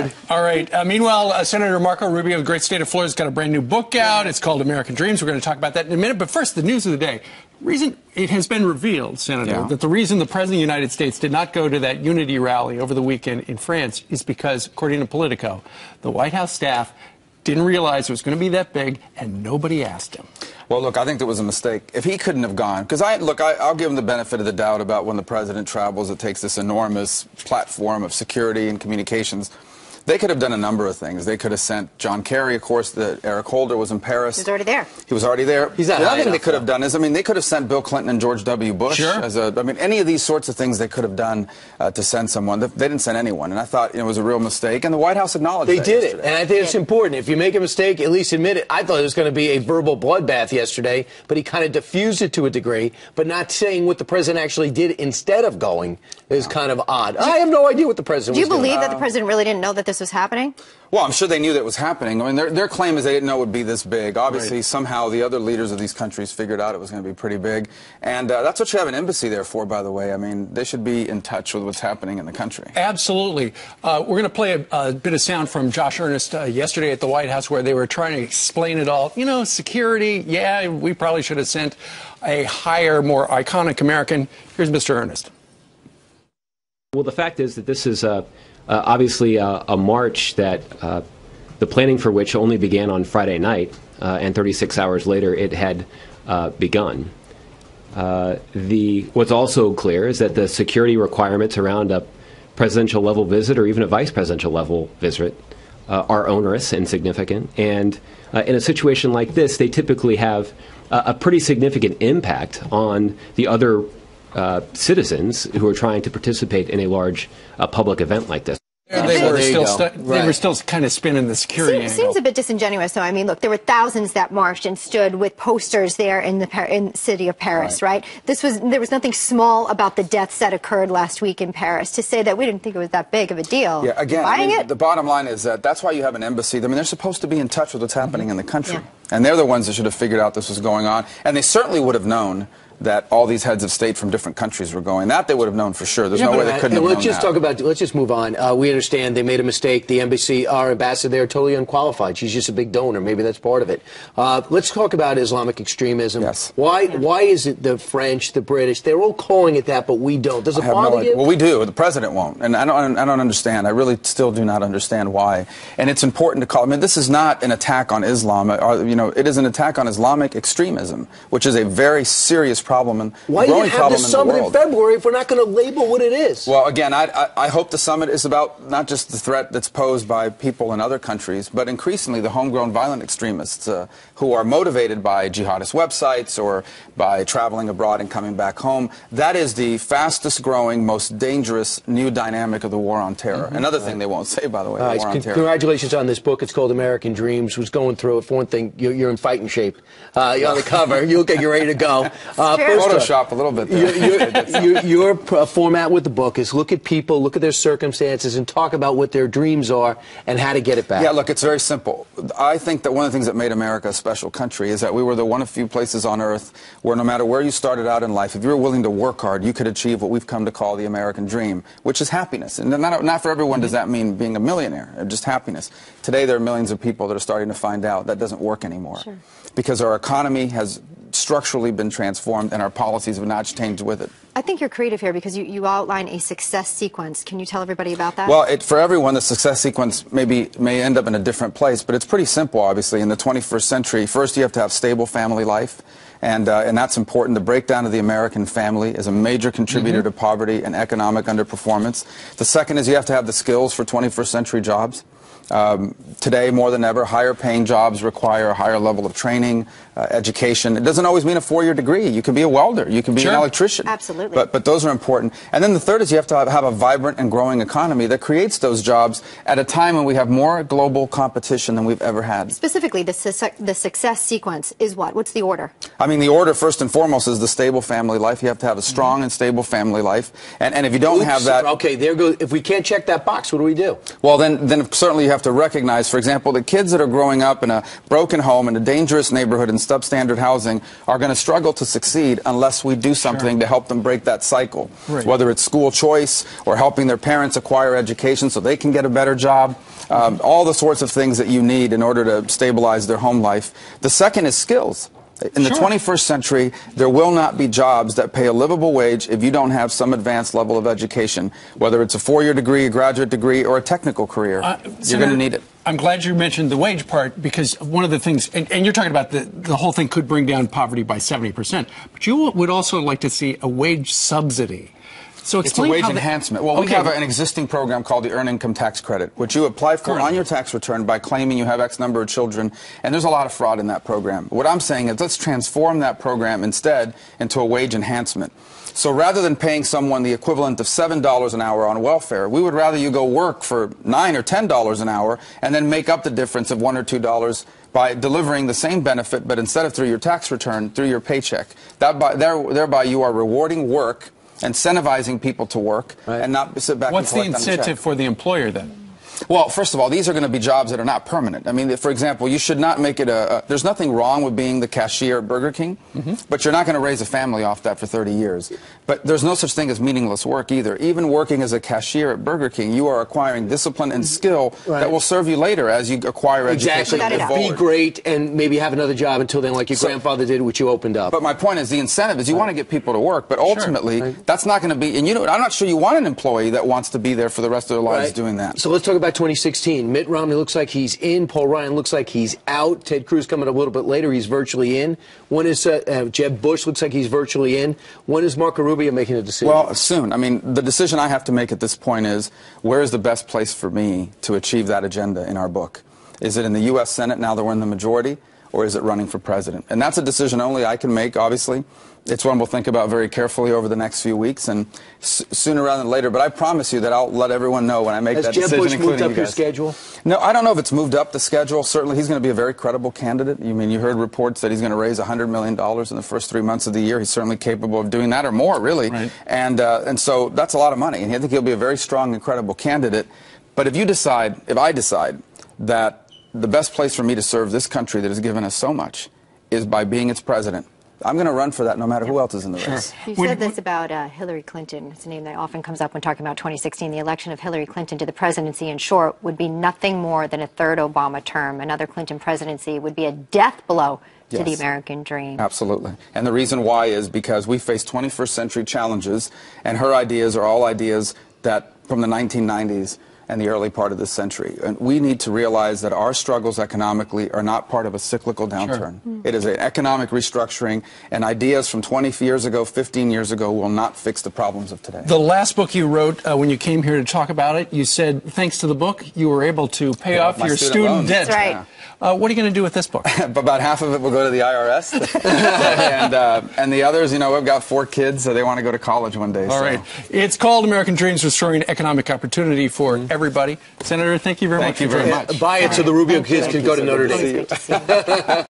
board. All right. Meanwhile, Senator Marco Rubio of the great state of Florida has got a brand new book out. It's called American Dreams. We're going to talk about that in a minute. But first, the news of the day. It has been revealed, Senator, that the reason the President of the United States did not go to that unity rally over the weekend in France is because, according to Politico, the White House staff didn't realize it was going to be that big, and nobody asked him. Well, look, I think there was a mistake. If he couldn't have gone, because I'll give him the benefit of the doubt about when the president travels, it takes this enormous platform of security and communications. They could have done a number of things. They could have sent John Kerry, of course. Eric Holder was in Paris. He was already there. He was already there. He's not the other high thing they enough, could have done is, they could have sent Bill Clinton and George W. Bush. Sure. Any of these sorts of things they could have done to send someone. They didn't send anyone, and I thought it was a real mistake. And the White House acknowledged They that did yesterday. it, and I think it's important. If you make a mistake, at least admit it. I thought it was going to be a verbal bloodbath yesterday, but he kind of diffused it to a degree, but not saying what the president actually did instead of going is kind of odd. I have no idea what the president was doing. Do you believe that the president really didn't know that this was happening? Well, I'm sure they knew that was happening. Their claim is they didn't know it would be this big. Obviously, somehow the other leaders of these countries figured out it was going to be pretty big. And that's what you have an embassy there for, by the way. They should be in touch with what's happening in the country. Absolutely. We're going to play a bit of sound from Josh Earnest yesterday at the White House where they were trying to explain it all. Security, we probably should have sent a higher, more iconic American. Here's Mr. Earnest. Well, the fact is that this is obviously a march that the planning for which only began on Friday night, and 36 hours later it had begun. What's also clear is that the security requirements around a presidential level visit or even a vice presidential level visit are onerous and significant. And in a situation like this, they typically have a pretty significant impact on the other citizens who are trying to participate in a large public event like this. They were still kind of spinning the security angle. Seems a bit disingenuous, though. Look, there were thousands that marched and stood with posters there in the city of Paris, right? There was nothing small about the deaths that occurred last week in Paris. To say that we didn't think it was that big of a deal. Yeah, again, the bottom line is that's why you have an embassy. They're supposed to be in touch with what's happening in the country. Yeah. And they're the ones that should have figured out this was going on. And they certainly would have known that all these heads of state from different countries were going. That they would have known for sure. There's no way they couldn't have known that. Let's just move on. We understand they made a mistake. The embassy, our ambassador there, totally unqualified. She's just a big donor. Maybe that's part of it. Let's talk about Islamic extremism. Yes. Why is it the French, the British, they're all calling it that, but we don't? Does it bother you? Well, we do. The president won't. And I don't understand. I really still do not understand why. And it's important to call. This is not an attack on Islam. It is an attack on Islamic extremism, which is a very serious problem and growing problem in the world. Why do you have this summit in February if we're not going to label what it is? Well, again, I hope the summit is about not just the threat that's posed by people in other countries, but increasingly the homegrown violent extremists who are motivated by jihadist websites or by traveling abroad and coming back home. That is the fastest growing, most dangerous new dynamic of the war on terror. Another thing they won't say, by the way, the war on terror. Congratulations on this book. It's called American Dreams. Was going through it. For one thing, you're in fighting shape. You're on the cover. You look like you're ready to go. Photoshop a little bit there. Your format with the book is look at people, look at their circumstances, and talk about what their dreams are and how to get it back. Yeah, look, it's very simple. I think that one of the things that made America a special country is that we were the one of few places on earth where no matter where you started out in life, if you were willing to work hard, you could achieve what we've come to call the American dream, which is happiness. And not for everyone does that mean being a millionaire, just happiness. Today there are millions of people that are starting to find out that doesn't work anymore. Sure. Because our economy has structurally been transformed and our policies have not changed with it. I think you're creative here because you outline a success sequence. Can you tell everybody about that? Well, for everyone, the success sequence may end up in a different place, but it's pretty simple, obviously. In the 21st century, first you have to have stable family life, and that's important. The breakdown of the American family is a major contributor to poverty and economic underperformance. The second is you have to have the skills for 21st century jobs. Today, more than ever, higher paying jobs require a higher level of training, education. It doesn't always mean a four-year degree. You can be a welder. You can be an electrician. Absolutely. But those are important. And then the third is you have to have a vibrant and growing economy that creates those jobs at a time when we have more global competition than we've ever had. Specifically, the success sequence is what? What's the order? The order, first and foremost, is the stable family life. You have to have a strong and stable family life. And if you don't have that... Okay, there goes. If we can't check that box, what do we do? Well, then certainly certainly you have to recognize, for example, the kids that are growing up in a broken home in a dangerous neighborhood in substandard housing are going to struggle to succeed unless we do something to help them break that cycle, whether it's school choice or helping their parents acquire education so they can get a better job. All the sorts of things that you need in order to stabilize their home life. The second is skills. In the 21st century, there will not be jobs that pay a livable wage if you don't have some advanced level of education, whether it's a 4-year degree, a graduate degree, or a technical career. You're going to need it. I'm glad you mentioned the wage part, because one of the things, and you're talking about the whole thing could bring down poverty by 70%, but you would also like to see a wage subsidy. So it's a wage enhancement. Well, we have an existing program called the Earned Income Tax Credit, which you apply for on your tax return by claiming you have X number of children, and there's a lot of fraud in that program. What I'm saying is let's transform that program instead into a wage enhancement. So rather than paying someone the equivalent of $7 an hour on welfare, we would rather you go work for $9 or $10 an hour and then make up the difference of $1 or $2 by delivering the same benefit, but instead of through your tax return, through your paycheck. Thereby you are rewarding work, incentivizing people to work, and not sit back and collect on the check. What's the incentive for the employer then? Well, first of all, these are going to be jobs that are not permanent. I mean, for example, you should not make it there's nothing wrong with being the cashier at Burger King, but you're not going to raise a family off that for 30 years. But there's no such thing as meaningless work either. Even working as a cashier at Burger King, you are acquiring discipline and skill that will serve you later as you acquire education. Be great and maybe have another job until then, like your grandfather did, which you opened up. But my point is, the incentive is you want to get people to work, but ultimately, that's not going to be, and I'm not sure you want an employee that wants to be there for the rest of their lives doing that. So let's talk about 2016. Mitt Romney looks like he's in. Paul Ryan looks like he's out. Ted Cruz coming a little bit later. He's virtually in. When is Jeb Bush looks like he's virtually in. When is Marco Rubio making a decision? Well, soon. I mean, the decision I have to make at this point is, where is the best place for me to achieve that agenda in our book? Is it in the U.S. Senate now that we're in the majority, or is it running for president? And that's a decision only I can make, obviously. It's one we'll think about very carefully over the next few weeks, and sooner rather than later. But I promise you that I'll let everyone know when I make that decision, Has Jeb Bush moved up you your guys. schedule? No, I don't know if it's moved up the schedule. Certainly, he's going to be a very credible candidate. You heard reports that he's going to raise $100 million in the first 3 months of the year. He's certainly capable of doing that, or more, really. Right. And so that's a lot of money. And I think he'll be a very strong and credible candidate. But if I decide that the best place for me to serve this country that has given us so much is by being its president, I'm going to run for that no matter who else is in the race. You said this about Hillary Clinton. It's a name that often comes up when talking about 2016. The election of Hillary Clinton to the presidency, in short, would be nothing more than a third Obama term. Another Clinton presidency would be a death blow to the American dream. Absolutely. And the reason why is because we face 21st century challenges, and her ideas are all ideas that from the 1990s and the early part of this century. And we need to realize that our struggles economically are not part of a cyclical downturn. It is an economic restructuring, and ideas from 20 years ago, 15 years ago will not fix the problems of today. The last book you wrote, when you came here to talk about it, you said, thanks to the book, you were able to pay off your student debt. That's right. What are you going to do with this book? About half of it will go to the IRS, and the others, we've got 4 kids, so they want to go to college one day. All right. It's called American Dreams, Restoring Economic Opportunity for Everybody. Senator, thank you very much. Thank you very much. Buy it so the Rubio kids can go to Notre Dame.